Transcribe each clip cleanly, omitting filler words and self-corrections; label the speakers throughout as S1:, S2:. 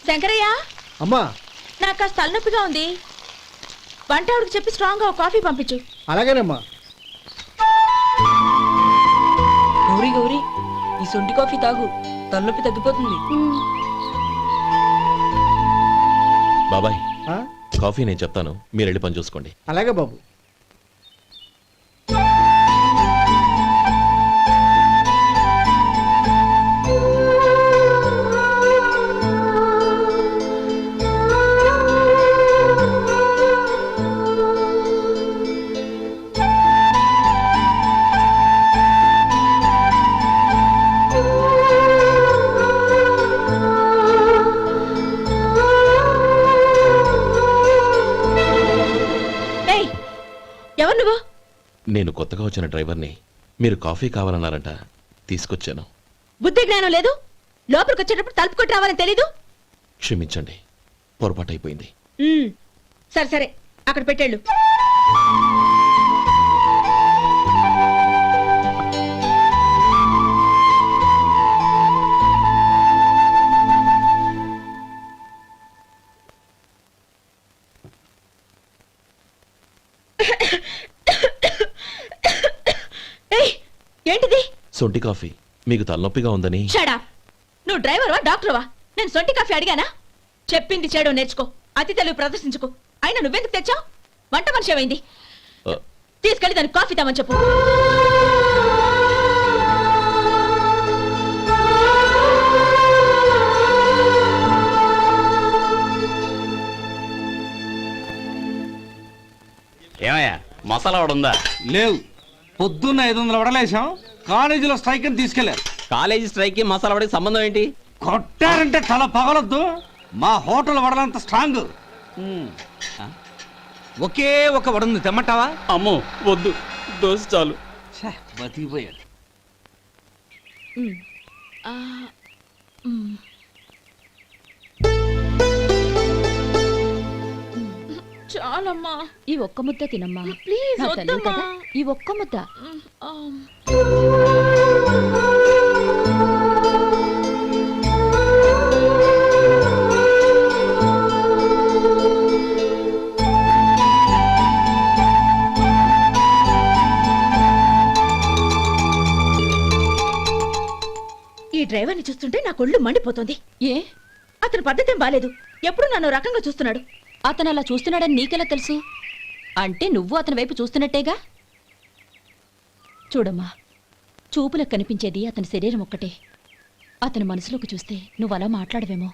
S1: శంకరయ్య
S2: అమ్మా,
S1: నాకు కాస్త తలనొప్పిగా ఉంది. వంటవాడికి చెప్పి స్ట్రాంగ్ గా కాఫీ పంపించు.
S2: అలాగేనమ్మా.
S3: గౌరీ గౌరీ, ఈ సొంటి కాఫీ తాగు, తలనొప్పి తగ్గిపోతుంది.
S4: బాబాయ్,
S2: ఆ?
S4: కాఫీ నేను చెప్తాను, మీరు వెళ్ళి పని చూసుకోండి.
S2: అలాగే బాబు.
S1: ఎవరు నువ్వు?
S4: నేను కొత్తగా వచ్చిన డ్రైవర్ని. మీరు కాఫీ కావాలన్నారంట, తీసుకొచ్చాను.
S1: బుద్ధి జ్ఞానం లేదు. లోపలికి వచ్చేటప్పుడు తలుపు కొట్టి రావాలని తెలీదు.
S4: క్షమించండి, పొరపాటు అయిపోయింది.
S1: సరే సరే, అక్కడ పెట్టేళ్ళు. ఏంటిది?
S4: సొంటి కాఫీ. మీకు తలనొప్పిగా ఉందని.
S1: షడా, నువ్వు డ్రైవర్వా డాక్టర్వా? నేను సొంటి కాఫీ అడిగానా? చెప్పింది చేయడం నేర్చుకో, అతి తెలివి ప్రదర్శించుకో. అయినా నువ్వెందుకు తెచ్చావు? వంట మనిషి ఏమైంది? తీసుకెళ్ళి దానికి కాఫీ తామని చెప్పు.
S5: ఏమయ్యా, మసాలా వడ ఉందా?
S6: లేవు. పొద్దున్న 500 వడలేసాం. కాలేజీలో స్ట్రైక్ అని తీసుకెళ్లారు.
S5: కాలేజీ స్ట్రైక్ కి మసాలా వడకి సంబంధం ఏంటి?
S6: కొట్టారంటే తల పగలొద్దు. మా హోటల్ వడలంత స్ట్రాంగ్. ఒకే ఒక వడుంది, తెమ్మంటావా?
S5: అమ్మో వద్దు, దోశ చాలు.
S6: బతికిపోయాడు.
S1: చాలమ్మా,
S7: ఈ ఒక్క ముద్ద తినమ్మా
S1: ప్లీజ్.
S7: నా తల్లి కదా, ఈ ఒక్క ముద్ద.
S1: ఈ డ్రైవర్ని చూస్తుంటే నా కొళ్ళు మండిపోతుంది.
S7: ఏ,
S1: అతని పద్ధతేం బాలేదు. ఎప్పుడు నన్ను రకంగా చూస్తున్నాడు.
S7: అతను అలా చూస్తున్నాడని నీకెలా తెలుసు? అంటే నువ్వు అతని వైపు చూస్తున్నట్టేగా. చూడమ్మా, చూపులకు కనిపించేది అతని శరీరం ఒక్కటే. అతని మనసులోకి చూస్తే నువ్వు అలా మాట్లాడవేమో.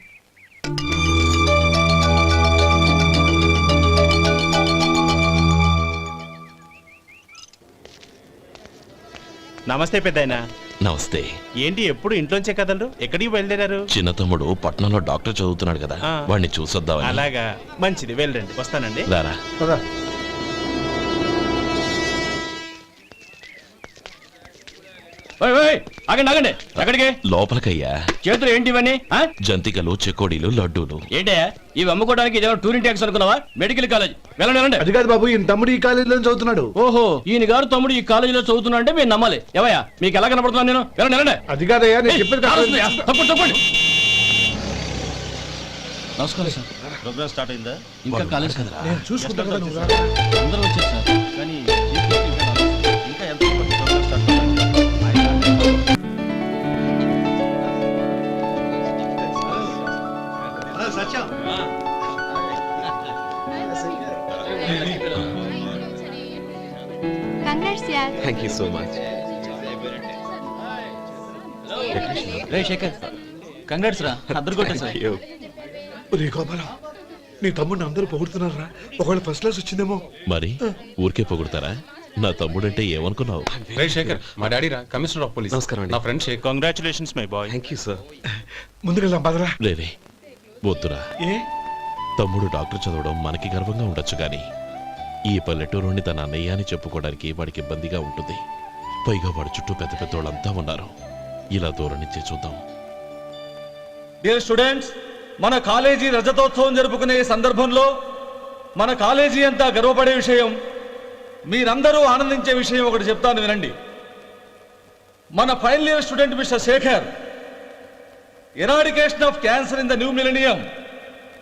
S8: నమస్తే పెద్దాయనా.
S4: నమస్తే.
S8: ఏంటి ఎప్పుడు ఇంట్లోంచే కదలరు? ఎక్కడికి బయలుదేరారు?
S4: చిన్న తమ్ముడు పట్నంలో డాక్టర్ చదువుతున్నాడు కదా, వాడిని చూసొద్దామని.
S8: అలాగా, మంచిది, వెళ్ళండి. వస్తానండి.
S4: రారా.
S5: ఆగండి ఆగండి, ఎక్కడికి?
S4: లోపలికయ్యా.
S5: చేతులు ఏంటి ఇవన్నీ?
S4: జంతికలు, చెకోడీలు, లడ్డూలు.
S5: ఏంటయ్యా ఇవి అమ్ముకోవడానికి ఇదేమో టూరింగ్ ట్యాక్స్ అనుకున్నావా? Medical college. వెళ్ళండి.
S2: అది కాదు బాబు, ఈయన తమ్ముడు ఈ కాలేజీలో చదువుతున్నాడు.
S5: ఓహో, ఈయన గారు తమ్ముడు ఈ కాలేజీలో చదువుతున్నా అంటే మీరు నమ్మాలి. ఎవయ్యా మీకు ఎలా కనపడుతున్నాను నేను? వెళ్ళండి.
S2: అది కాదయ్యా, నేను చెప్పేది
S5: తప్పండి.
S6: నమస్కారం సార్.
S8: ప్రోగ్రామ్ స్టార్ట్ అయిందా?
S6: ఇంకా కాలేజ్ కదా.
S2: నేను చూసుకుంటా కదా, నువ్వు రా.
S6: అందరూ వచ్చారు సార్.
S8: కానీ ఇంకా ఎంత ప్రోగ్రామ్ స్టార్ట్ అవ్వాలి? Satyam,
S4: thank you so much.
S6: రే శేఖర్, కంగ్రాట్స్ రా, అద్దరు కొట్టా సార్.
S2: రే గోపాలం, నీ తమ్ముడిని అందరూ పొగుడుతున్నారా? ఒకవేళ ఫస్ట్ క్లాస్ వచ్చిందేమో.
S4: మరి ఊరికే పొగుడతారా? నా తమ్ముడంటే ఏమనుకున్నావు?
S9: రే శేఖర్, మా డాడీ రా, కమిషనర్ ఆఫ్ పోలీస్.
S4: నమస్కారం అండి.
S9: నా friend Shekhar.
S8: Congratulations my boy.
S4: Thank you sir.
S2: ముందుకెళ్దాం పదరా.
S4: లేదే, వద్దురా.
S2: ఏ
S4: తమ్ముడు డాక్టర్ చదవడం మనకి గర్వంగా ఉండొచ్చు గాని ఈ పల్లెటూరుని తన అన్నయ్య అని చెప్పుకోవడానికి వాడికి ఇబ్బందిగా ఉంటుంది. పైగా వాడి చుట్టూ పెద్ద పెద్దోళ్ళంతా ఉన్నారు. ఇలా దూరం నుంచే చూద్దాం.
S10: డియర్ స్టూడెంట్స్, మన కాలేజీ రజతోత్సవం జరుపుకునే సందర్భంలో మన కాలేజీ అంతా గర్వపడే విషయం, మీరందరూ ఆనందించే విషయం ఒకటి చెప్తాను వినండి. మన final year student mister Shekhar, eradication of cancer in the new millennium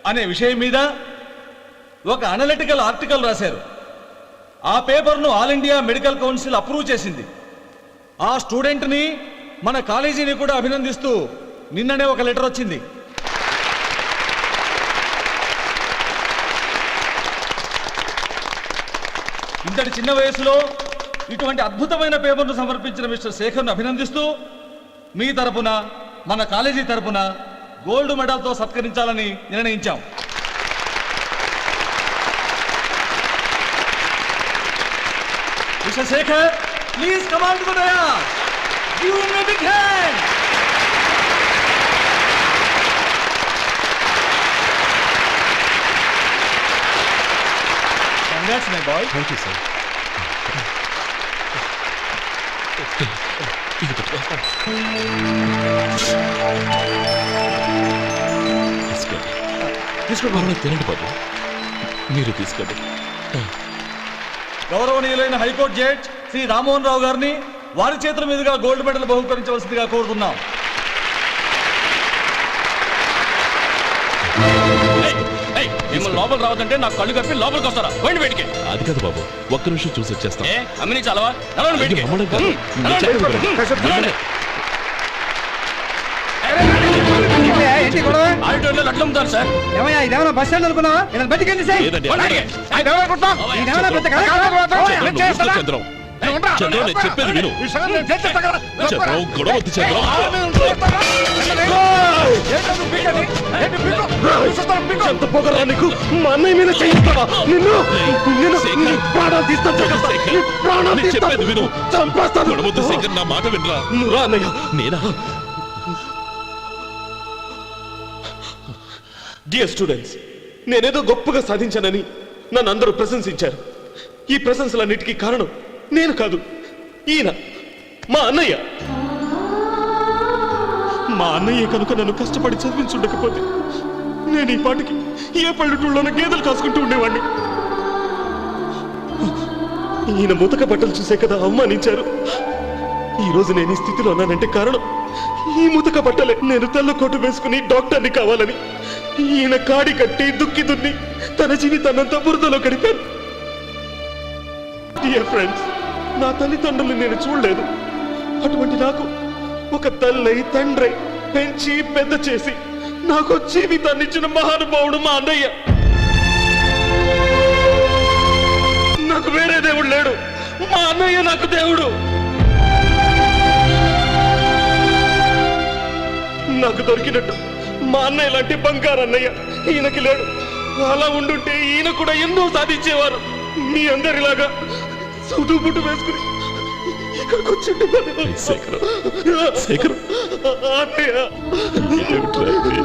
S10: అనే విషయం మీద ఒక అనలిటికల్ ఆర్టికల్ రాశారు. ఆ పేపర్ను All India Medical Council approve చేసింది. ఆ స్టూడెంట్ని మన కాలేజీని కూడా అభినందిస్తూ నిన్ననే ఒక లెటర్ వచ్చింది. ఇంతటి చిన్న వయసులో ఇటువంటి అద్భుతమైన పేపర్ను సమర్పించిన మిస్టర్ శేఖర్ను అభినందిస్తూ మీ తరపున మన కాలేజీ తరపున గోల్డ్ మెడల్తో సత్కరించాలని నిర్ణయించాం. Mister Shekhar, please come on to the dais. Give him a big hand. Congrats my boy.
S4: Thank you sir. తీసుకోండి, తినండి బాబు. మీరు తీసుకోండి.
S10: గౌరవనీయులైన హైకోర్టు జడ్జ్ శ్రీ రామ్మోహన్ రావు గారిని వారి చేతుల మీదుగా గోల్డ్ మెడల్ బహుకరించవలసిందిగా కోరుతున్నాం.
S5: మిమ్మల్ని లోపల రావద్దంటే నాకు కళ్ళు కప్పి లోపలికి వస్తారా? పోయింది బయటికి.
S4: అది కాదు బాబు, ఒక్క నిమిషం చూసి వచ్చేస్తాం.
S5: అమ్మిని చాలవా? నడవండి బయటికి.
S4: మమ్మల్ని కాదు, మీరు చెప్పేది వినండి.
S5: ఆడిటోరియంలో లడ్లు అమ్ముతారు సార్.
S6: ఇదేమన్నా బస్ స్టాండ్ అనుకున్నావా? బయటికి
S4: లేదండి, చంద్రం, చంద్రం, నేను చెప్పేది విను. చంద్రం, గొడవ వద్దు చంద్రం.
S2: ఎంత పొగరా నీకు? మా అన్నయ్య మీద చేయిస్తావా? నిన్ను ప్రాణాలు తీస్తాను.
S4: నేను చెప్పేది విను.
S2: చంపేస్తాను.
S4: గొడవ వద్దు శేఖర్, నా మాట వినరా.
S2: నువ్వు రా అన్నయ్య.
S4: నేనా?
S2: డియర్ స్టూడెంట్స్, నేనేదో గొప్పగా సాధించానని నన్ను అందరూ ప్రశంసించారు. ఈ ప్రశంసలన్నిటికీ కారణం నేను కాదు, ఈయన మా అన్నయ్య. మా అన్నయ్య కనుక నన్ను కష్టపడి చదివించుండకపోతే నేను ఈ పాటికి ఏ పల్లెటూళ్ళలోనూ గేదెలు కాసుకుంటూ ఉండేవాడిని. ఈయన ముతక బట్టలు చూసే కదా అవమానించారు. ఈ రోజు నేను ఈ స్థితిలో ఉన్నానంటే కారణం ఈ ముతక బట్టలే. నేను తెల్ల కోటు వేసుకుని డాక్టర్ని కావాలని ఈయన కాడి కట్టి దుక్కి దున్ని తన జీవితాన్నంతా బురదలో గడిపాను. డియర్ ఫ్రెండ్స్, నా తల్లిదండ్రులు నేను చూడలేదు. అటువంటి నాకు ఒక తల్లి తండ్రి పెంచి పెద్ద చేసి నాకు జీవితాన్ని ఇచ్చిన మహానుభావుడు మా అన్నయ్య. నాకు వేరే దేవుడు లేడు, మా అన్నయ్య నాకు దేవుడు. నాకు దొరికినట్టు మా అన్నయ్య లాంటి బంగారు అన్నయ్య ఈయనకి లేడు. అలా ఉండుంటే ఈయన కూడా ఎన్నో సాధించేవారు. మీ అందరిలాగా సుదుబుట్టు వేసుకుని ఇక్కడికి వచ్చిండు.
S4: శేఖర్, శేఖర్,
S2: అన్నయ్య.
S4: ఏమిట్రా ఇది?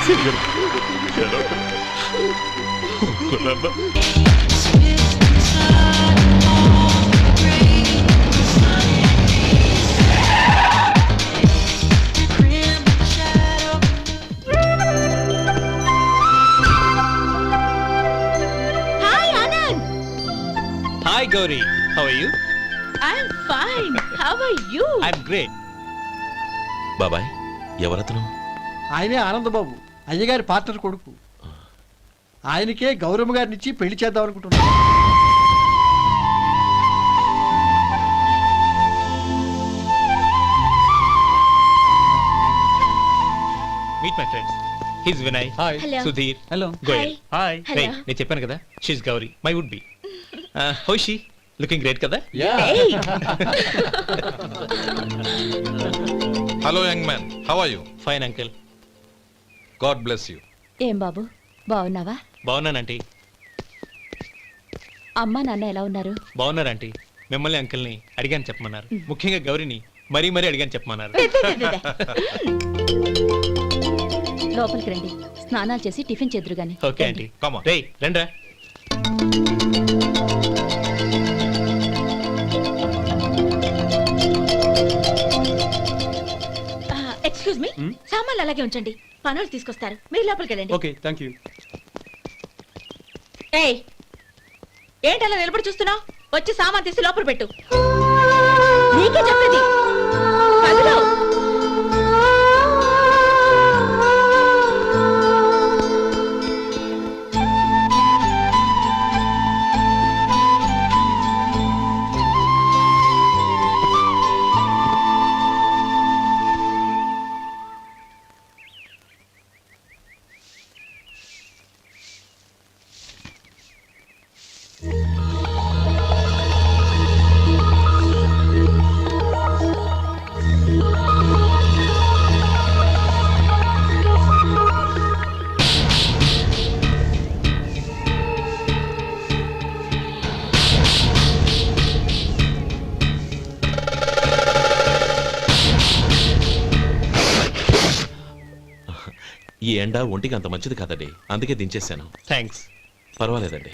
S4: Shekhar,
S1: hi Anand.
S5: Hi Gauri, how are you?
S1: I'm fine. How are you?
S5: I'm great.
S4: బాబాయ్, ఎవరతను?
S11: ఆయనే ఆనందబాబు, అయ్యగారి పార్ట్నర్ కొడుకు. ఆయనకే గౌరమ్మ గారిని ఇచ్చి పెళ్లి చేద్దాం అనుకుంటున్నాను.
S5: Meet my friends. His Vinay. Hi.
S1: Hello.
S5: Sudheer.
S6: Hello.
S5: Goyal.
S1: Hi. Hello.
S5: నేను చెప్పాను కదా, she's Gauri, my would be. How she? Looking great కదా?
S1: Hey.
S9: Hello young man, how are you?
S5: Fine uncle.
S9: God bless you.
S7: ఏం బాబు, బాగున్నావా?
S5: బాగున్నానంటీ.
S7: అమ్మా నాన్న ఎలా ఉన్నారు?
S5: బాగున్నారంటీ. మిమ్మల్ని అంకుల్ని అడిగాను చెప్పమన్నారు. ముఖ్యంగా గౌరీని మరీ మరీ అడిగాను చెప్పమన్నారు.
S7: లోపలికి రండి, స్నానాలు చేసి టిఫిన్ చేద్దురు గాని.
S5: Okay aunty.
S9: Come on.
S5: రేయ్ రండ్రా.
S1: ఎక్స్క్యూజ్ మీ, సామాన్లు అలాగే ఉంచండి, పనులు తీసుకొస్తారు. మీరు లోపలికి వెళ్ళండి.
S5: Okay, thank you.
S1: ఏయ్ ఏంటలా నిలబడి చూస్తున్నావు? వచ్చి సామాన్ తీసి లోపల పెట్టు. నీకే చెప్పేది. కదులు.
S4: ఈ ఎండ ఒంటికి అంత మంచిది కాదండి, అందుకే దించేశాను.
S5: థ్యాంక్స్.
S4: పర్వాలేదండి.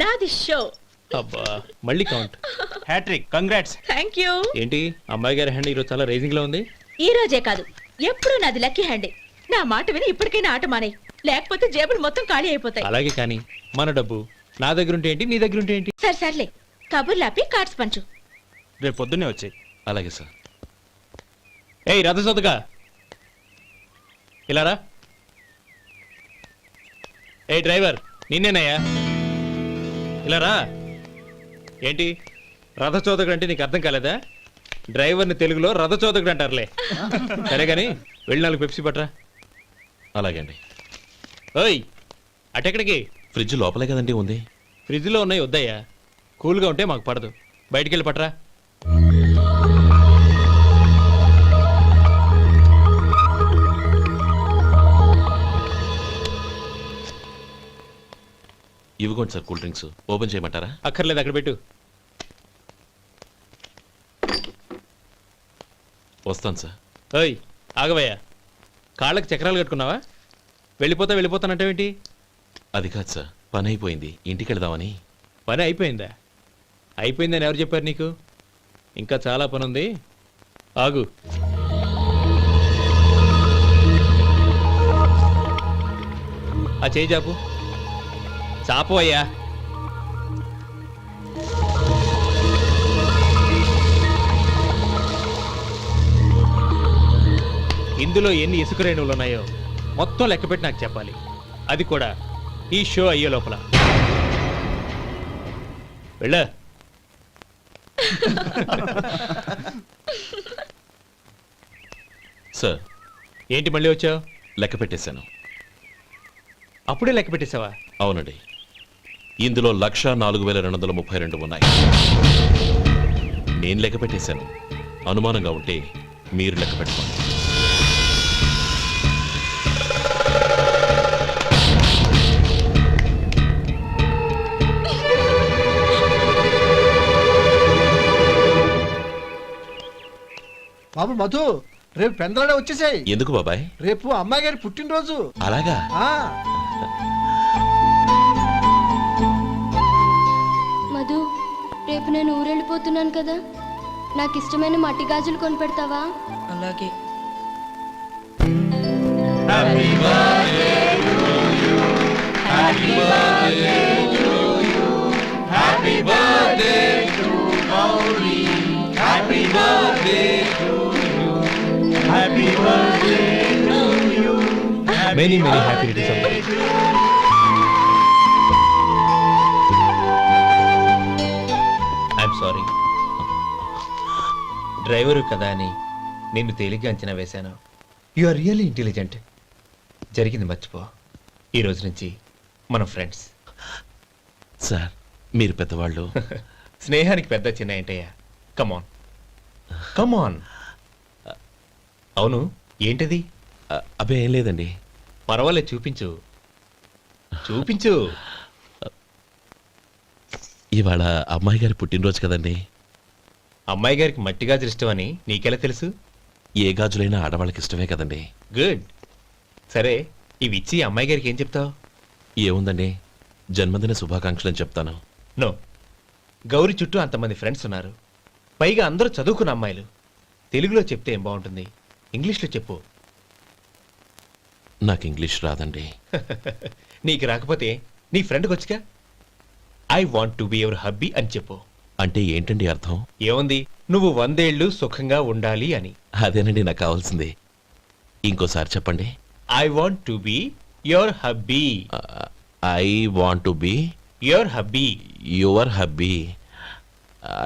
S1: నాది షో.
S5: అబ్బా మళ్ళీ count.
S8: Hattrick, congrats.
S1: Thank you.
S5: ఏంటి అమ్మాయి గారి హ్యాండ్ ఈరోజు చాలా రేజింగ్ లో ఉంది.
S1: ఈ రోజే కాదు, ఎప్పుడు నాది లక్కీ హ్యాండే. నా మాట విని ఇప్పటికైనా ఆట మానే, లేకపోతే జేబులు మొత్తం ఖాళీ అయిపోతాయి.
S5: అలాగే కానీ మన డబ్బు నా దగ్గర ఉంటే ఏంటి, నీ దగ్గర ఉంటే ఏంటి?
S1: సరే సర్లే, కబుర్లాపి కార్డ్స్ పంచు.
S8: రేపు పొద్దున్నే వచ్చాయి.
S4: అలాగే సార్.
S5: ఏయ్ రథసోదగా ఇలా రా. ఏ డ్రైవర్ నిన్నేనయ్యా, ఇలా రా. ఏంటి రథచోదకుడు అంటే నీకు అర్థం కాలేదా? డ్రైవర్ని తెలుగులో రథచోదకుడు అంటారులే. సరే కానీ వెళ్ళి 4 పెప్సీ పట్రా.
S4: అలాగే అండి.
S5: ఓయ్ అటెక్కడికి?
S4: ఫ్రిడ్జ్ లోపలే కదండి ఉంది.
S5: ఫ్రిడ్జ్లో ఉన్నాయి వద్దయ్యా, కూల్గా ఉంటే మాకు పడదు. బయటికి వెళ్ళి పట్రా.
S4: ఇవ్వకోండి సార్, కూల్ డ్రింక్స్ ఓపెన్ చేయమంటారా?
S5: అక్కర్లేదు, అక్కడ పెట్టు.
S4: వస్తాను సార్.
S5: ఓయ్ ఆగవయ్యా, కాళ్ళకి చక్రాలు కట్టుకున్నావా? వెళ్ళిపోతానంటావేంటి?
S4: అది కాదు సార్, పని అయిపోయింది, ఇంటికి వెళదామని.
S5: పని అయిపోయిందా? అయిపోయిందని ఎవరు చెప్పారు నీకు? ఇంకా చాలా పని ఉంది, ఆగు. ఆ చేయి చాపు. చాపు అయ్యా. ఇందులో ఎన్ని ఇసుక రేణువులు ఉన్నాయో మొత్తం లెక్కపెట్టి నాకు చెప్పాలి. అది కూడా ఈ షో అయ్యే లోపల. వెళ్ళ.
S4: సార్
S5: ఏంటి మళ్ళీ వచ్చావు?
S4: లెక్క పెట్టేశాను.
S5: అప్పుడే లెక్క పెట్టేశావా?
S4: అవునండి, ఇందులో 1,04,232 ఉన్నాయి. నేను లెక్క పెట్టేశాను. అనుమానంగా ఉంటే మీరు లెక్క పెట్టుకోండి.
S11: బాబు మధు, రేపు పెందలాడే వచ్చేసాయి.
S4: ఎందుకు బాబాయ్?
S11: రేపు అమ్మాయి గారి పుట్టినరోజు.
S4: అలాగా?
S12: మధు, రేపు నేను ఊరెళ్ళిపోతున్నాను కదా, నాకు ఇష్టమైన మట్టి గాజులు కొనిపెడతావా?
S3: అలాగే.
S5: Many happy returns of the day. I'm sorry. Driver కదా అని నిన్ను తేలిగ్గా అంచనా వేశాను. You are really intelligent. జరిగింది మర్చిపో. ఈ రోజు నుంచి మనం ఫ్రెండ్స్.
S4: సార్ మీరు పెద్దవాళ్ళు.
S5: స్నేహానికి పెద్ద చిన్న ఏంటయ్యా? కమాన్ కమాన్. అవును, ఏంటది?
S4: అబ్బే ఏం లేదండి.
S5: పర్వాలేదు, చూపించు చూపించు.
S4: ఇవాళ అమ్మాయి గారి పుట్టినరోజు కదండి.
S5: అమ్మాయి గారికి మట్టి గాజులు ఇష్టమని నీకెలా తెలుసు?
S4: ఏ గాజులైనా ఆడవాళ్ళకి ఇష్టమే కదండి.
S5: గుడ్. సరే, ఇవి ఇచ్చి అమ్మాయి గారికి ఏం చెప్తావు?
S4: ఏముందండి, జన్మదిన శుభాకాంక్షలు అని చెప్తాను.
S5: నో, గౌరీ చుట్టూ అంతమంది ఫ్రెండ్స్ ఉన్నారు. పైగా అందరూ చదువుకున్న అమ్మాయిలు. తెలుగులో చెప్తే ఏం బాగుంటుంది, ఇంగ్లీష్లో చెప్పు.
S4: నాకు ఇంగ్లీష్ రాదండి.
S5: నీకు రాకపోతే నీ ఫ్రెండ్కి వచ్చిగా I want to be your hubby అని చెప్పు.
S4: అంటే ఏంటండి అర్థం?
S5: ఏముంది, నువ్వు 100 ఏళ్ళు సుఖంగా ఉండాలి అని.
S4: అదేనండి నాకు కావాల్సింది. ఇంకోసారి చెప్పండి.
S5: I want to be your hubby.
S4: I want to be
S5: your hubby.
S4: Your hubby.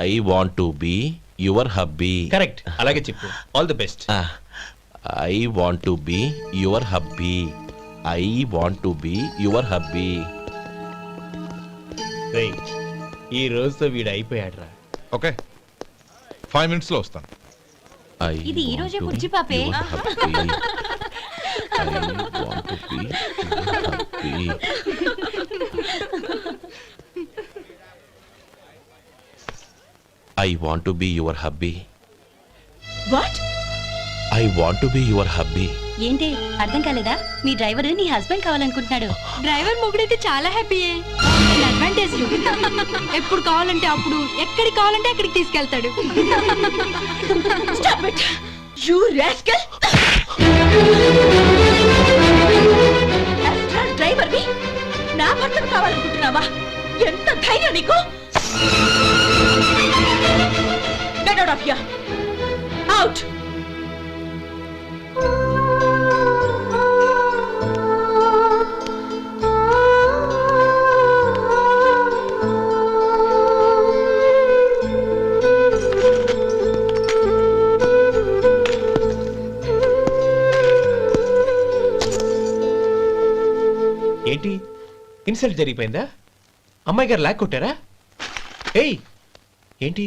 S4: I want to be your hubby.
S5: Correct, అలాగే చెప్పు. All the best.
S4: I want to be your hubby. I want to be your hubby.
S5: ఈ రోజుతో వీడు అయిపోయాడురా.
S9: Okay 5 minutes లో వస్తాను.
S7: ఇది ఈ రోజే బుజ్జి పాపే.
S4: I want to be your hubby.
S1: What?
S4: I want to be your hubby.
S7: ఏంటి అర్థం కాలేదా? మీ డ్రైవర్ నీ హస్బెండ్ కావాలనుకుంటున్నాడు.
S12: డ్రైవర్ మొగుడైతే చాలా హ్యాపీయే. అడ్వాంటేజ్ ఎప్పుడు కావాలంటే అప్పుడు, ఎక్కడికి కావాలంటే అక్కడికి తీసుకెళ్తాడు.
S1: Stop it! You rascal! Astral driver వి నా భర్తను కావాలనుకుంటున్నావా? ఎంత ధైర్యం నీకు? Get out of here! Out!
S5: ఏంటి, ఇన్సల్ట్ జరిగిపోయిందా? అమ్మాయి గారు లాక్ కొట్టారా? ఏయ్, ఏంటి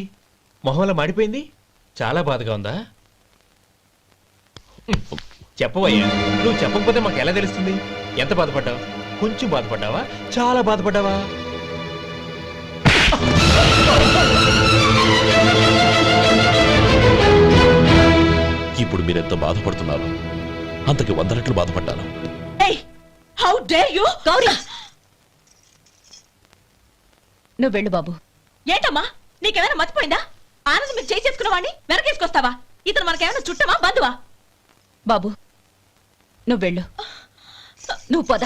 S5: మొహంలో మాడిపోయింది? చాలా బాధగా ఉందా? చెప్పవయ్యా, నువ్వు చెప్పకపోతే మాకు ఎలా తెలుస్తుంది? ఎంత బాధపడ్డావు? కొంచెం బాధపడ్డావా, చాలా బాధపడ్డావా?
S4: ఇప్పుడు మీరెంత బాధపడుతున్నారు, అంతకి 100 రెట్లు బాధపడ్డాను.
S1: Hey! How dare you?
S7: Gauri, నువ్వు వెళ్ళు బాబు.
S1: ఏంటమ్మా, నీకేమైనా మర్చిపోయిందా? ఆనందం మీరు చేసుకున్న వాడిని వెనకేసుకొస్తావా? ఇతను మనకేమైనా చుట్టమా, బంధువా?
S7: బాబు నువ్వు వెళ్ళు. నువ్వు పద.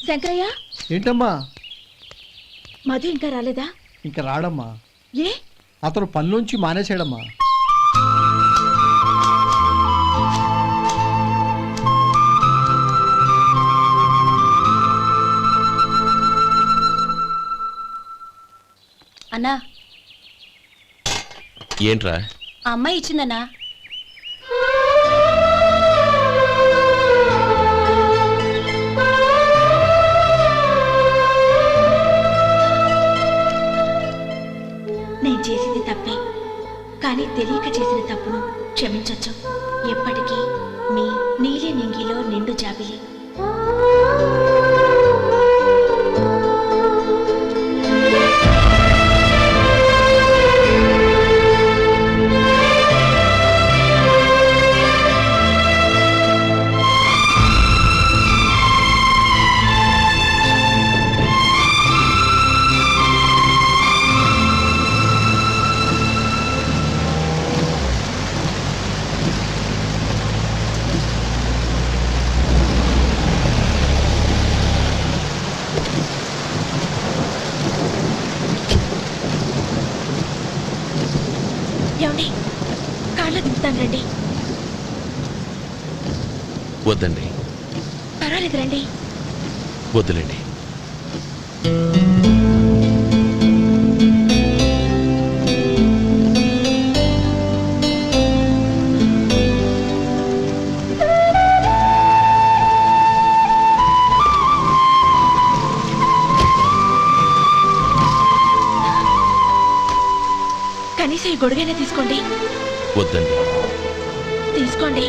S1: శంకరయ్య,
S11: ఏంటమ్మా?
S1: మధు ఇంకా రాలేదా?
S11: ఇంకా రాడమ్మా.
S1: ఏ?
S11: అతను పనిలోంచి మానేసాడమ్మా.
S7: అన్నా,
S4: ఏంట్రా?
S7: ఆ అమ్మాయి ఇచ్చిందన్నా.
S1: నేను చేసింది తప్పే, కానీ తెలియక చేసిన తప్పును క్షమించొచ్చు. ఎప్పటికీ మీ నీలి నింగిలో నిండు జాబిలి. ఏమండి, కాళ్ళ దింపుతాను రండి.
S4: వద్దండి,
S1: పర్వాలేదు రండి.
S4: వద్దులేండి.
S1: గొడుగైనా తీసుకోండి.
S4: వద్దండి.
S1: తీసుకోండి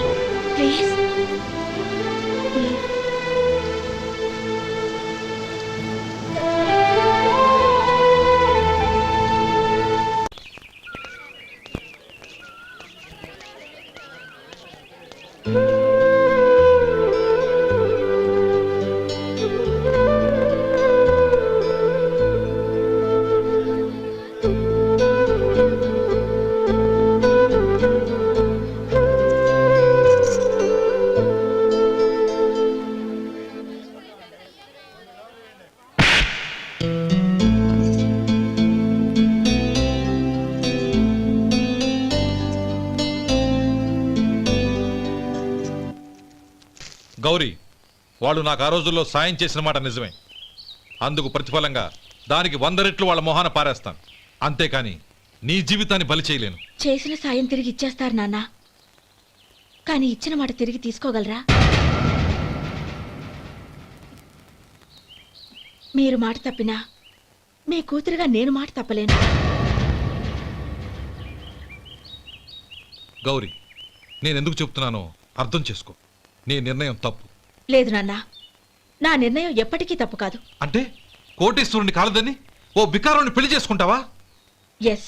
S1: ప్లీజ్.
S9: గౌరీ, వాళ్ళు నాకు ఆ రోజుల్లో సాయం చేసిన మాట నిజమే. అందుకు ప్రతిఫలంగా దానికి 100 రెట్లు వాళ్ళ మొహాన పారేస్తాను. అంతేకాని నీ జీవితాన్ని బలి చేయలేను.
S1: చేసిన సాయం తిరిగి ఇచ్చేస్తారు నాన్న, కానీ ఇచ్చిన మాట తిరిగి తీసుకోగలరా? మీరు మాట తప్పినా మీ కూతురుగా నేను మాట తప్పలేను.
S9: గౌరీ, నేనెందుకు చెప్తున్నానో అర్థం చేసుకో. నీ నిర్ణయం తప్పు.
S1: లేదు నాన్న, నా నిర్ణయం ఎప్పటికీ తప్పు కాదు.
S9: అంటే కోటీశ్వరుని కాలదని ఓ బికారుని పెళ్లి చేసుకుంటావా?
S1: ఎస్,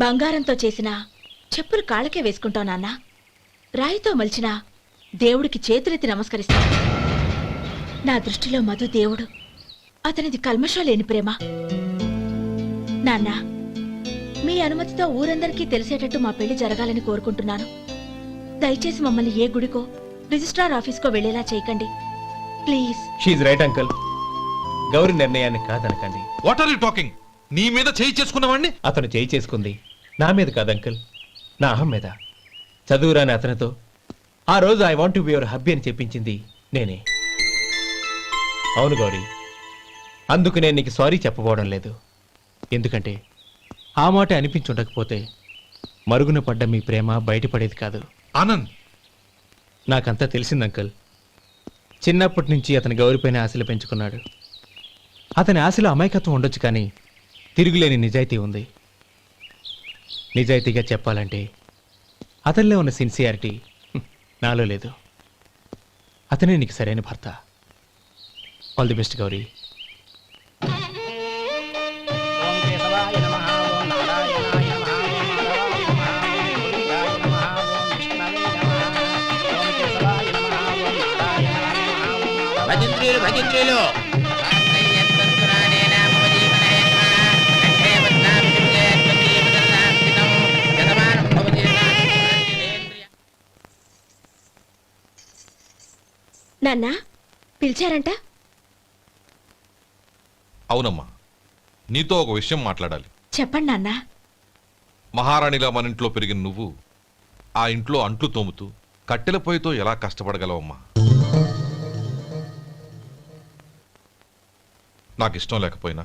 S1: బంగారంతో చేసిన చెప్పులు కాళ్ళకే వేసుకుంటావు నాన్న. రాయితో మలిచిన దేవుడికి చేతులెత్తి నమస్కరిస్తా. నా దృష్టిలో మధు దేవుడు, అతనిది కల్మషం లేని ప్రేమ. నాన్న, మీ అనుమతితో ఊరందరికీ తెలిసేటట్టు మా పెళ్లి జరగాలని కోరుకుంటున్నాను. దయచేసి మమ్మల్ని ఏ గుడికో రిజిస్ట్రార్ ఆఫీస్కో వెళ్ళేలా చేయకండి please.
S5: She's right uncle. Gauri నిర్ణయాన్ని కాదనకండి.
S9: What are you talking? నీ మీద చేయి చేసుకున్నవాడిని
S5: అతను చేయి చేసుకుంది నా మీద కాదు అంకుల్, నా అహం మీద. చదువురాని అతనితో ఆ రోజు I want to be your hubby అని చెప్పించింది నేనే. అవును గౌరీ, అందుకు నేను నీకు సారీ చెప్పబోవడం లేదు. ఎందుకంటే ఆ మాట అనిపించుండకపోతే మరుగున పడ్డ మీ ప్రేమ బయటపడేది కాదు.
S9: ఆనంద్,
S5: నాకంతా తెలిసింది అంకుల్. చిన్నప్పటి నుంచి అతని గౌరీపైన ఆశలు పెంచుకున్నాడు. అతని ఆశలో అమాయకత్వం ఉండొచ్చు, కానీ తిరుగులేని నిజాయితీ ఉంది. నిజాయితీగా చెప్పాలంటే అతనిలో ఉన్న సిన్సియారిటీ నాలో లేదు. అతనే నీకు సరైన భర్త. All the best Gauri.
S3: భజంత్రీలు
S1: నాన్న, పిలిచారంట?
S9: అవునమ్మా, నీతో ఒక విషయం మాట్లాడాలి.
S1: చెప్పండి నాన్న.
S9: మహారాణిలా మన ఇంట్లో పెరిగిన నువ్వు ఆ ఇంట్లో అంట్లు తోముతూ కట్టెల పొయ్యితో ఎలా కష్టపడగలవమ్మా? నాకు ఇష్టం లేకపోయినా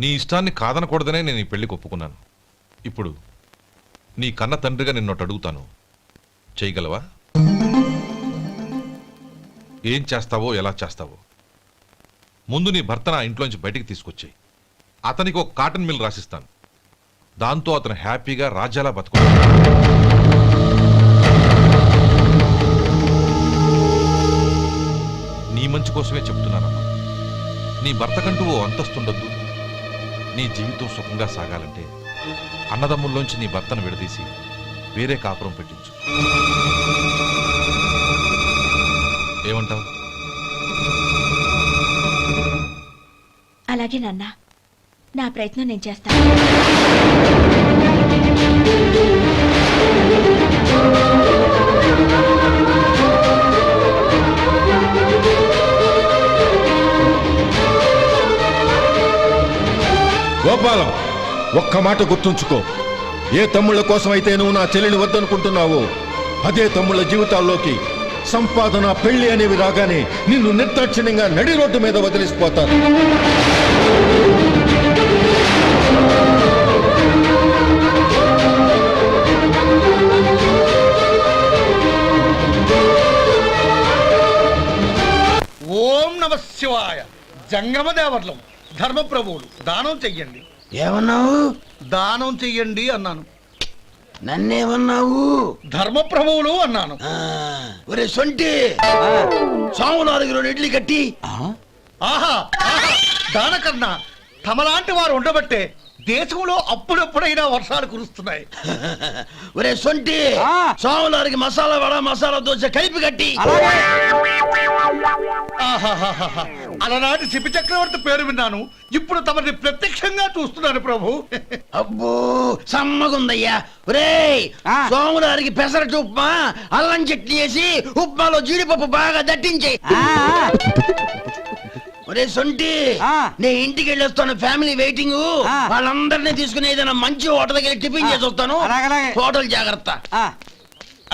S9: నీ ఇష్టాన్ని కాదనకూడదనే నేను ఈ పెళ్లికి ఒప్పుకున్నాను. ఇప్పుడు నీ కన్న తండ్రిగా నిన్నొట్టు అడుగుతాను, చేయగలవా? ఏం చేస్తావో, ఎలా చేస్తావో ముందు నీ భర్తను ఆ ఇంట్లోంచి బయటికి తీసుకొచ్చాయి. అతనికి ఒక కాటన్ మిల్ రాసిస్తాను. దాంతో అతను హ్యాపీగా రాజ్యాలా బతుకుతాడు. నీ మంచి కోసమే చెప్తున్నానమ్మా. నీ భర్తకంటూ ఓ అంతస్తుండొద్దు. నీ జీవితం సుఖంగా సాగాలంటే అన్నదమ్ముల్లోంచి నీ భర్తను విడదీసి వేరే కాపురం పెట్టించు. ఏమంటావు?
S1: అలాగే నాన్న, నా ప్రయత్నం నేను చేస్తాను.
S2: గోపాలం, ఒక్క మాట గుర్తుంచుకో. ఏ తమ్ముళ్ళ కోసం అయితే నువ్వు నా చెల్లిని వద్దనుకుంటున్నావో అదే తమ్ముళ్ళ జీవితాల్లోకి సంపాదన, పెళ్లి అనేవి రాగానే నిన్ను నిర్దాక్షిణ్యంగా నడి రోడ్డు మీద వదిలిసిపోతారు.
S11: ఓం నమ శివాయ. జంగమదేవర్లం, ధర్మప్రభువులు, దానం చెయ్యండి. ఏమన్నావు?
S6: దానం చెయ్యండి అన్నాను.
S11: నన్నేమన్నావు?
S6: ధర్మప్రభువులు అన్నాను.
S11: ఒరే సొంటి, సోమవారికి 2 ఇడ్లీ కట్టి.
S6: ఆహా ఆహా, దానకన్నా తమలాంటి వారు ఉండబట్టే దేశంలో అప్పుడప్పుడైనా వర్షాలు కురుస్తున్నాయి.
S11: ఒరే సొంటి, సోమవారికి మసాలా వడ మసాలా దోశ కలిపి కట్టి.
S6: ఆహాహాహా, అలనాటి శిపి చక్రవర్తి పేరు విన్నాను, ఇప్పుడు తమని ప్రత్యక్షంగా చూస్తున్నాను ప్రభు.
S11: అబ్బో సమ్మగుందయ్యా. ఒరేయ్, సోమవారికి పెసరట్టు ఉప్మా అల్లం చట్నీ వేసి ఉప్మాలో జీడిపప్పు బాగా దట్టించేయి. ఒరే సొంటి, నే ఇంటికి వెళ్ళొస్తాను, ఫ్యామిలీ వెయిటింగ్. వాళ్ళందరినీ తీసుకుని ఏదైనా మంచి హోటల్ దగ్గర టిఫిన్ చేసి వస్తాను. హోటల్ జాగ్రత్త.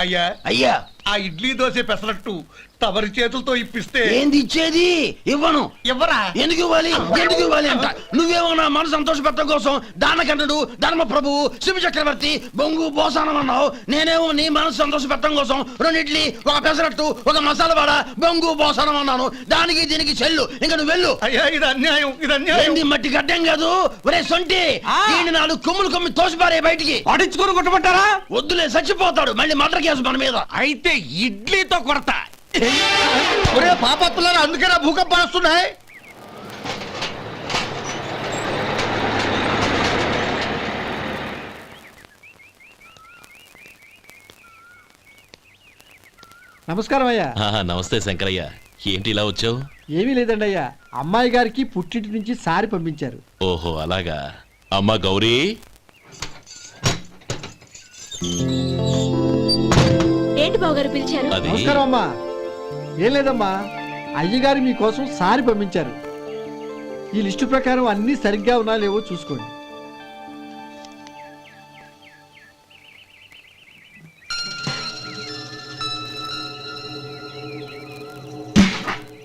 S6: అయ్యా
S11: అయ్యా,
S6: ఆ ఇడ్లీ దోశ పెసరట్టు తమరి చేతులతో ఇప్పిస్తే.
S11: ఏంది ఇచ్చేది? ఇవ్వను.
S6: ఎవరా?
S11: ఎందుకు ఇవ్వాలి? ఎందుకు ఇవ్వాలి అంట. నువ్వేమో నా మనసు సంతోషపెట్టడం కోసం దానకంటుడు, ధర్మ ప్రభువు, శివ చక్రవర్తి, బొంగు బోసానం అన్నావు. నేనేమో నీ మనసు సంతోషపెట్టడం కోసం 2 ఇడ్లీ, 1 పెసరట్టు, 1 మసాలా వడ, బొంగు బోసానం అన్నాను. దానికి దీనికి చెల్లు. ఇంకా నువ్వు వెళ్ళు.
S6: అయ్యా ఇది అన్యాయం, ఇది అన్యాయం.
S11: ఏంది మట్టి గడ్డం కాదు. ఒరే సొంటి, దీన్ని 4 కొమ్ములు కొమ్మి తోసిపారే బయటికి.
S6: పడించుకొని కొట్టమంటారా?
S11: వద్దులే, చచ్చిపోతాడు. మళ్ళీ మర్డర్ కేసు మన మీద.
S6: అయితే ఇడ్లీతో కొడతా. ఒరే పాపత్తులారా, అందుకేనా భూకంపాలు వస్తున్నాయి?
S11: నమస్కారం అయ్యా.
S4: నమస్తే శంకరయ్య, ఏంటి ఇలా వచ్చావు?
S11: ఏమీ లేదండి అయ్యా, అమ్మాయి గారికి పుట్టింటి నుంచి సారి పంపించారు.
S4: ఓహో అలాగా. అమ్మా గౌరీ,
S1: ఏంటి బావగారు పిలిచారు?
S4: అది
S11: నమస్కారం అమ్మా. ఏం లేదమ్మా, అయ్యగారు మీకోసం సారి పంపించారు. ఈ లిస్టు ప్రకారం అన్ని సరిగ్గా ఉన్నా లేవో చూసుకోండి.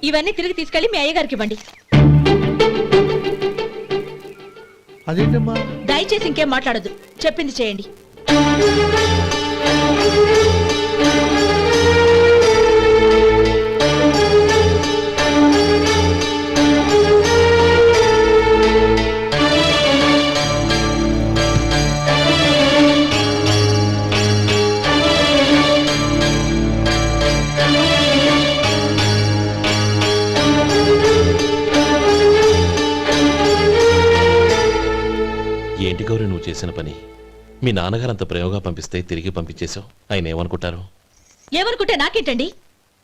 S1: ఇవన్నీ తిరిగి తీసుకెళ్లి మీ అయ్యగారికి ఇవ్వండి.
S11: అదేంటమ్మా?
S1: దయచేసి ఇంకేం మాట్లాడొద్దు, చెప్పింది చేయండి.
S4: ఏంటి గౌరీ నువ్వు చేసిన పని? మీ నాన్నగారు అంత ప్రేమగా పంపిస్తే తిరిగి పంపించేశావు. ఆయన ఏమనుకుంటారు?
S1: ఏమనుకుంటే నాకేంటండి?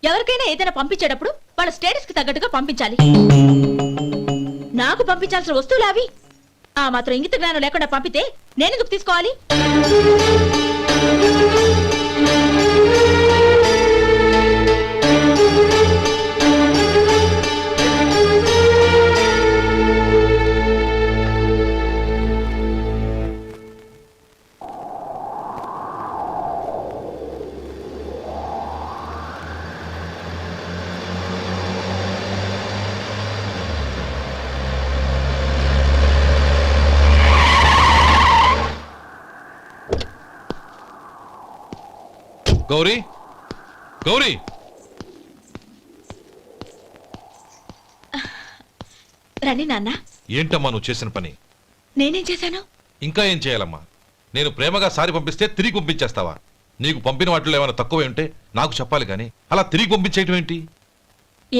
S1: ఎవరికైనా ఏదైనా పంపించేటప్పుడు వాళ్ళ స్టేటస్ కి తగ్గట్టుగా పంపించాలి. నాకు పంపించాల్సిన వస్తువులు అవి. ఆ మాత్రం ఇంగిత జ్ఞానం లేకుండా పంపితే నేనెందుకు తీసుకోవాలి?
S9: గౌరీ, గౌరీ,
S1: రండి నాన్న.
S9: ఏంటమ్మా నువ్వు చేసిన పని?
S1: నేనేం చేశాను?
S9: ఇంకా ఏం చేయాలమ్మా? నేను ప్రేమగా సారి పంపిస్తే తిరిగి పంపించేస్తావా? నీకు పంపిన వాటిలో ఏమైనా తక్కువ ఉంటే నాకు చెప్పాలి కానీ అలా తిరిగి పంపించేయటం ఏంటి?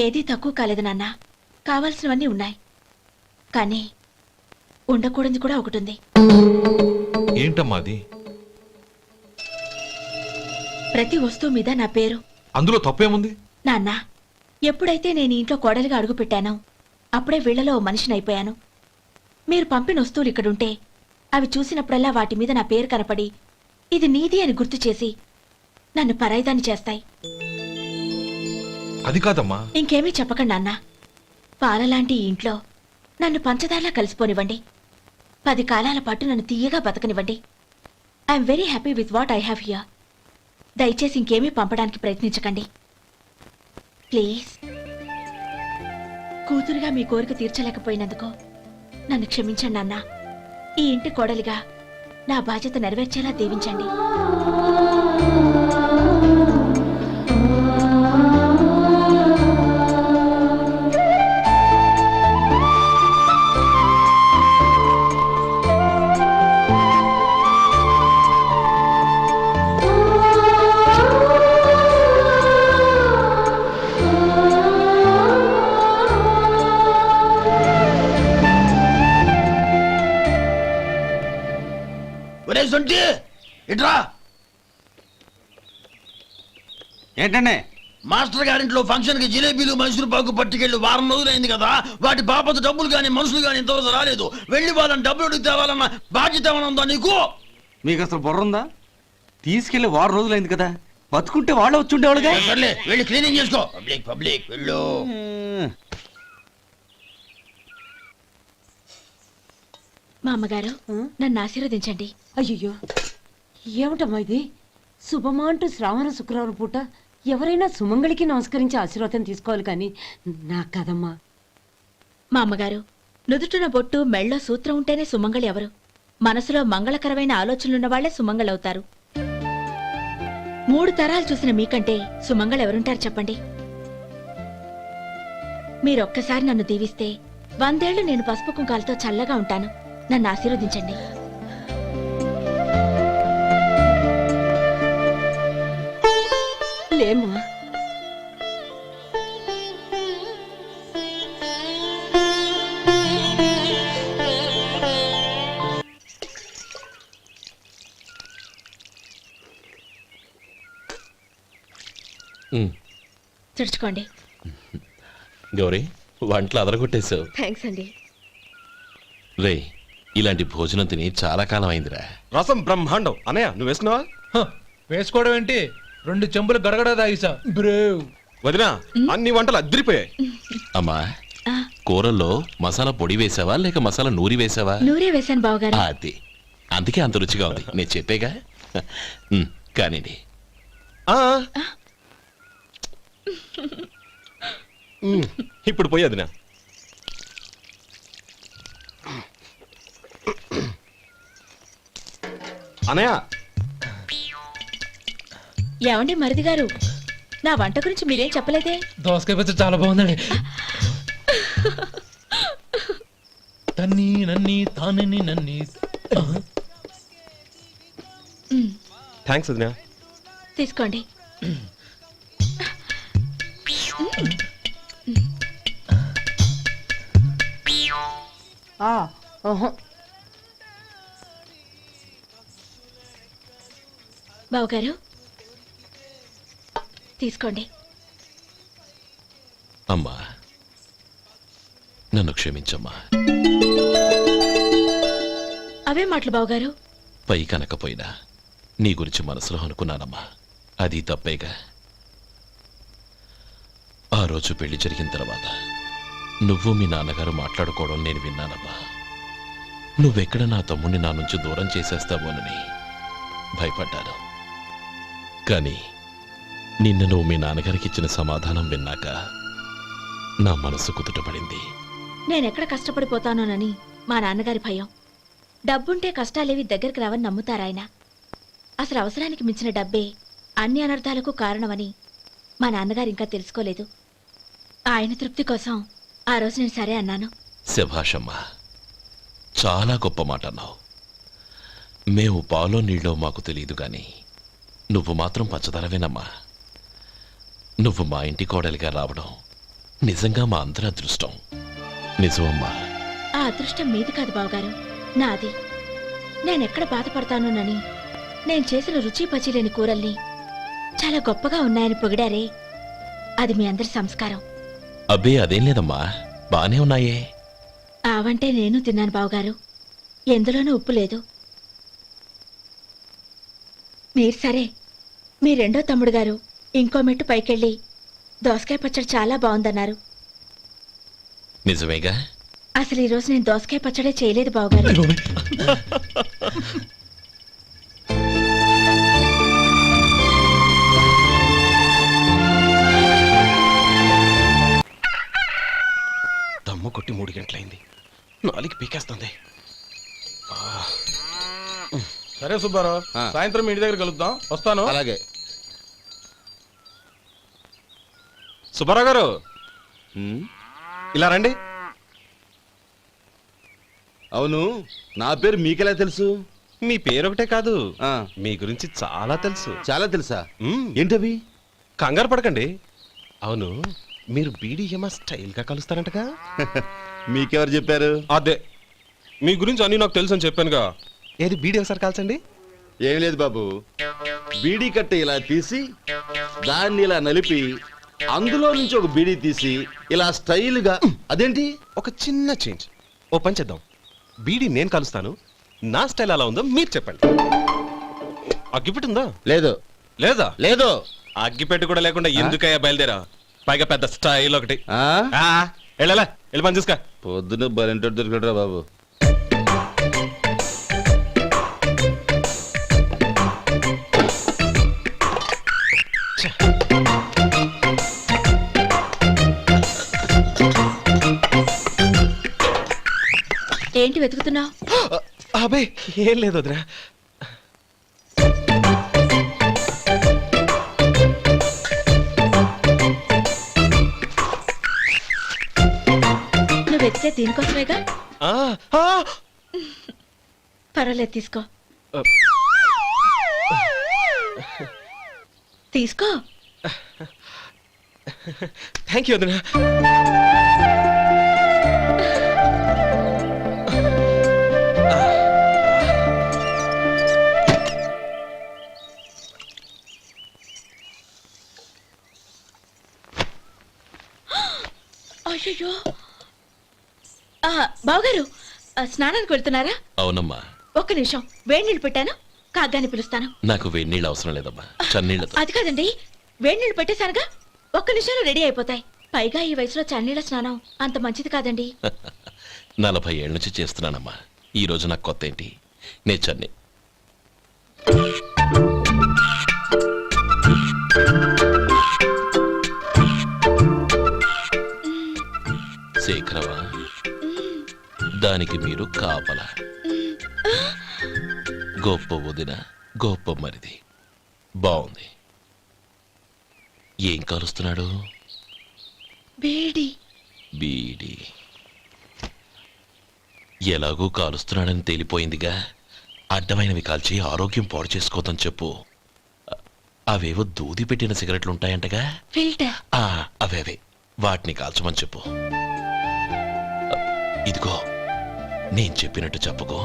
S1: ఏదీ తక్కువ కాలేదు నాన్న, కావాల్సినవన్నీ ఉన్నాయి. కానీ ఉండకూడదు కూడా ఒకటి ఉంది.
S9: ఏంటమ్మా అది?
S1: ప్రతి వస్తువు మీద నా పేరు.
S9: అందులో తప్పేముంది?
S1: నాన్న, ఎప్పుడైతే నేను ఇంట్లో కోడలిగా అడుగు పెట్టానో అప్పుడే వీళ్లలో ఓ మనిషిని అయిపోయాను. మీరు పంపిన వస్తువులు ఇక్కడుంటే అవి చూసినప్పుడల్లా వాటి మీద నా పేరు కనపడి ఇది నీది అని గుర్తు చేసి నన్ను పరాయిదాన్ని చేస్తాయి.
S9: అది కాదమ్మా.
S1: ఇంకేమీ చెప్పకండి నాన్న. పాలలాంటి ఈ ఇంట్లో నన్ను పంచదారలా కలిసిపోనివ్వండి. 10 కాలాల పాటు నన్ను తీయగా బతకనివ్వండి. I'm very happy with what I have here. దయచేసి ఇంకేమీ పంపడానికి ప్రయత్నించకండి ప్లీజ్. కూతురుగా మీ కోరిక తీర్చలేకపోయినందుకు నన్ను క్షమించండి నాన్న. ఈ ఇంటి కోడలిగా నా బాధ్యత నెరవేర్చేలా దీవించండి.
S11: సొంటి ఇట్రా.
S8: ఏంటండి?
S11: మాస్టర్ గారింట్లో ఫంక్షన్ కి జిలేబీలు మైసూరు పాకు పట్టుకెళ్ళి వారం రోజులైంది కదా, వాటి బాపత డబ్బులు కానీ మనుషులు కానీ ఇంతవరకు రాలేదు. వెళ్ళి వాళ్ళని డబ్బులు అడిగి తేవాలన్న బాధ్యత ఏమైనా ఉందా నీకు?
S8: మీకు అసలు బుర్ర ఉందా? తీసుకెళ్లి 6 రోజులైంది కదా, బతుకుంటే వాళ్ళు వచ్చి ఉండేవాళ్ళుగా.
S11: సర్లే వెళ్ళి క్లీనింగ్ చేసుకో. పబ్లిక్ పబ్లిక్ వెళ్ళు.
S1: మా అమ్మగారు నన్ను ఆశీర్వదించండి.
S3: అయ్యో ఏమిటమ్మా ఇది? శుభమా అంటూ శ్రావణ శుక్రవారం పూట ఎవరైనా సుమంగళికి నమస్కరించి ఆశీర్వాదం తీసుకోవాలి కానీ నాకు కదమ్మా.
S1: మా అమ్మగారు నుదుటిన బొట్టు మెళ్ళో సూత్రం ఉంటేనే సుమంగళి ఎవరు? మనసులో మంగళకరమైన ఆలోచనలున్న వాళ్లే సుమంగళవుతారు. 3 తరాలు చూసిన మీకంటే సుమంగళ ఎవరుంటారు చెప్పండి? మీరొక్కసారి నన్ను దీవిస్తే 100 ఏళ్లు నేను పసుపు కుంకాలతో చల్లగా ఉంటాను. నన్ను ఆశీర్వదించండి.
S3: లేమ్మా,
S1: తుడుచుకోండి.
S4: గౌరీ, వంటలు అదరగొట్టేశావు.
S1: థ్యాంక్స్ అండి.
S4: రే, ఇలాంటి భోజనం తిని చాలా కాలం అయిందిరా.
S2: రసం బ్రహ్మాండం. అనయ్య నువ్వు వేసుకున్నావా?
S5: వేసుకోవడం ఏంటి? 2 చెంబులు గడగడ తాగిసా బ్రేవ్.
S2: వదినా అన్ని వంటలు అద్దరిపోయాయి.
S4: అమ్మా,
S1: ఆ,
S4: కూరల్లో మసాలా పొడి వేసావా లేక మసాలా నూరి వేసావా?
S1: నూరే వేశాను బావగారు.
S4: అది అందుకే అంత రుచిగా ఉంది. నేను చెప్పేగా. కానివ్వండి.
S2: ఆ. ఇప్పుడు పోయి వదినా. అనయ్య
S1: ఏమండి మరిది గారు, నా వంట గురించి మీరేం చెప్పలేదే?
S5: దోసకాయ పచ్చడి చాలా బాగుందండి. తన్ని నన్ని తానని నన్ని.
S2: థ్యాంక్స్ వదినా.
S1: తీసుకోండి. బావగారు తీసుకోండి.
S4: అమ్మా, నన్ను క్షమించమ్మా.
S1: అవే మాటలు బావగారు.
S4: పై కనకపోయినా నీ గురించి మనసులో అనుకున్నానమ్మా. అది తప్పేగా. ఆ రోజు పెళ్లి జరిగిన తర్వాత నువ్వు మీ నాన్నగారు మాట్లాడుకోవడం నేను విన్నానమ్మా. నువ్వెక్కడ నా తమ్ముడిని నా నుంచి దూరం చేసేస్తావోనని భయపడ్డాను. కానీ నిన్న నువ్వు మీ నాన్నగారికి ఇచ్చిన సమాధానం విన్నాక నా మనసు కుదుటపడింది.
S1: నేనెక్కడ కష్టపడిపోతానోనని మా నాన్నగారి భయం. డబ్బుంటే కష్టాలేవి దగ్గరికి రావని నమ్ముతారాయన. అసలు అవసరానికి మించిన డబ్బే అన్ని అనర్థాలకు కారణమని మా నాన్నగారు ఇంకా తెలుసుకోలేదు. ఆయన తృప్తి కోసం ఆ రోజు నేను సరే అన్నాను.
S4: శభాషమ్మా, చాలా గొప్ప మాట అన్నావు. మేము పాలో నీళ్ళో మాకు తెలియదు గాని నువ్వు మాత్రం పచ్చదనవేనమ్మా. నువ్వు మా ఇంటి కోడలిగా రావడం నిజంగా మా అందరి అదృష్టం. నిజమమ్మా.
S1: ఆ అదృష్టం మీది కాదు బావగారు, నాది. నేనెక్కడ బాధపడతానోనని నేను చేసిన రుచి పచిలేని కూరల్ని చాలా గొప్పగా ఉన్నాయని పొగిడారే, అది మీ అందరి సంస్కారం.
S4: అబ్బే అదేం లేదమ్మా, బానే ఉన్నాయే.
S1: ఆవంటే నేను తిన్నాను బావగారు, ఎందులోనూ ఉప్పు లేదు. మీరు సరే, మీ రెండో తమ్ముడు గారు ఇంకో మెట్టు పైకెళ్ళి దోసకాయ పచ్చడి చాలా బాగుందన్నారు.
S4: నిజమేగా?
S1: అసలు ఈరోజు నేను దోసకాయ పచ్చడే చేయలేదు బావగారు.
S2: దమ్ము కొట్టి 3 గంటలైంది. 4 పీకేస్తుంది.
S8: సరే సుబ్బారావు, సాయంత్రం ఇంటి దగ్గర కలుద్దాం. వస్తాను.
S11: అలాగే.
S2: సుబ్బారావు గారు ఇలా రండి.
S8: అవును, నా పేరు మీకెలా తెలుసు?
S2: మీ పేరు ఒకటే కాదు, మీ గురించి చాలా తెలుసు.
S8: చాలా తెలుసా?
S2: మ్మ్.
S8: ఏంటవి?
S2: కంగారు పడకండి. అవును, మీరు బీడీఎంఆ స్టైల్ గా కలుస్తారంటగా?
S8: మీకెవరు చెప్పారు?
S2: అదే, మీ గురించి అన్ని నాకు తెలుసు అని చెప్పానుగా. ఏది బీడీ ఒకసారి కాల్చండి.
S11: ఏం లేదు బాబు, బీడీ కట్ట ఇలా తీసి దాన్ని ఇలా నలిపి అందులో నుంచి ఒక బీడీ తీసి ఇలా స్టైల్గా. అదేంటి?
S2: ఒక చిన్న చేంజ్. ఓ పని చేద్దాం, బీడీ నేను కలుస్తాను, నా స్టైల్ అలా ఉందో మీరు చెప్పండి. అగ్గిపెట్టి ఉందా?
S11: లేదు.
S2: లేదా?
S11: లేదు.
S2: అగ్గిపెట్టి కూడా లేకుండా ఎందుకయ్యా బయలుదేరా? పైగా పెద్ద స్టైల్ ఒకటి.
S11: ఆ?
S2: వెళ్ళాలా, వెళ్ళి పని చూసుకో.
S11: పొద్దున బలింటోడు దొరికడరా బాబు.
S1: ఏంటి వెతుకుతున్నావు?
S2: అబే ఏం లేదు వదినా.
S1: నువ్వు వెతికే దీనికోసమేగా.
S2: ఆ, ఆ,
S1: పర్వాలేదు, తీసుకో. తీసుకో.
S2: థ్యాంక్ యూ వదినా.
S1: అయ్యో, బావగారు స్నానానికి వెళ్తున్నారా?
S4: అవునమ్మా.
S1: ఒక్క నిమిషం, వేడి నీళ్ళు పెట్టాను, కాగ్గాని పిలుస్తాను.
S4: నాకు వేడినీళ్ళు అవసరం లేదమ్మా, చన్నీళ్ళతో.
S1: అది కాదండి, వేడి నీళ్ళు పెట్టేశానుగా, ఒక్క నిమిషంలో రెడీ అయిపోతాయి. పైగా ఈ వయసులో చన్నీళ్ళ స్నానం అంత మంచిది కాదండి.
S4: 40 ఏళ్ళ నుంచి చేస్తున్నానమ్మా. ఈ రోజు నాకు కొత్త ఏంటి? నే చన్ని. శేఖరవా, దానికి మీరు కాపలా. గొప్ప వదిన, గొప్ప మరిది. బాగుంది. ఏం కాలుస్తున్నాడు?
S1: బీడి.
S4: బీడి. ఎలాగూ కాలుస్తున్నాడని తేలిపోయిందిగా. అడ్డమైనవి కాల్చి ఆరోగ్యం పాడు చేసుకోదని చెప్పు. అవేవో దూది పెట్టిన సిగరెట్లు ఉంటాయంటగా.
S1: ఫిల్టర్.
S4: అవే వాటిని కాల్చమని చెప్పు. ఇదిగో, నేను చెప్పినట్టు చెప్పుకో.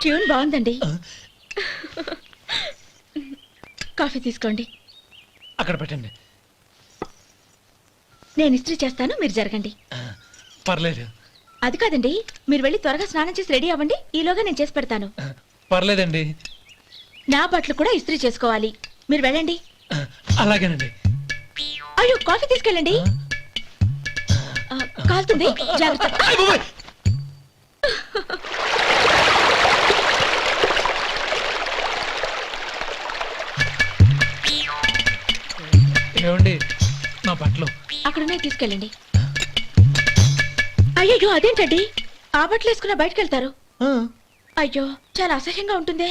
S1: ట్యూన్ బాగుందండి. కాఫీ తీసుకోండి.
S5: అక్కడ పెట్టండి.
S1: నేను ఇస్త్రీ చేస్తాను, మీరు జరగండి.
S5: పర్లేదు.
S1: అది కాదండి, మీరు వెళ్ళి త్వరగా స్నానం చేసి రెడీ అవ్వండి, ఈలోగా నేను చేసి పెడతాను.
S5: పర్లేదండి.
S1: నా బట్టలు కూడా ఇస్త్రీ చేసుకోవాలి, మీరు వెళ్ళండి.
S5: అలాగేనండి.
S1: అయ్యో, కాఫీ తీసుకెళ్ళండి. కాలుతుంది, జాగ్రత్త.
S5: ఏమండి, నా బట్టలు
S1: అక్కడున్నాయి, తీసుకెళ్ళండి. అయ్యో, అదేంటండి, ఆ బట్టలు వేసుకున్న బయటకు వెళ్తారు? అయ్యో, చాలా అసహ్యంగా ఉంటుందే.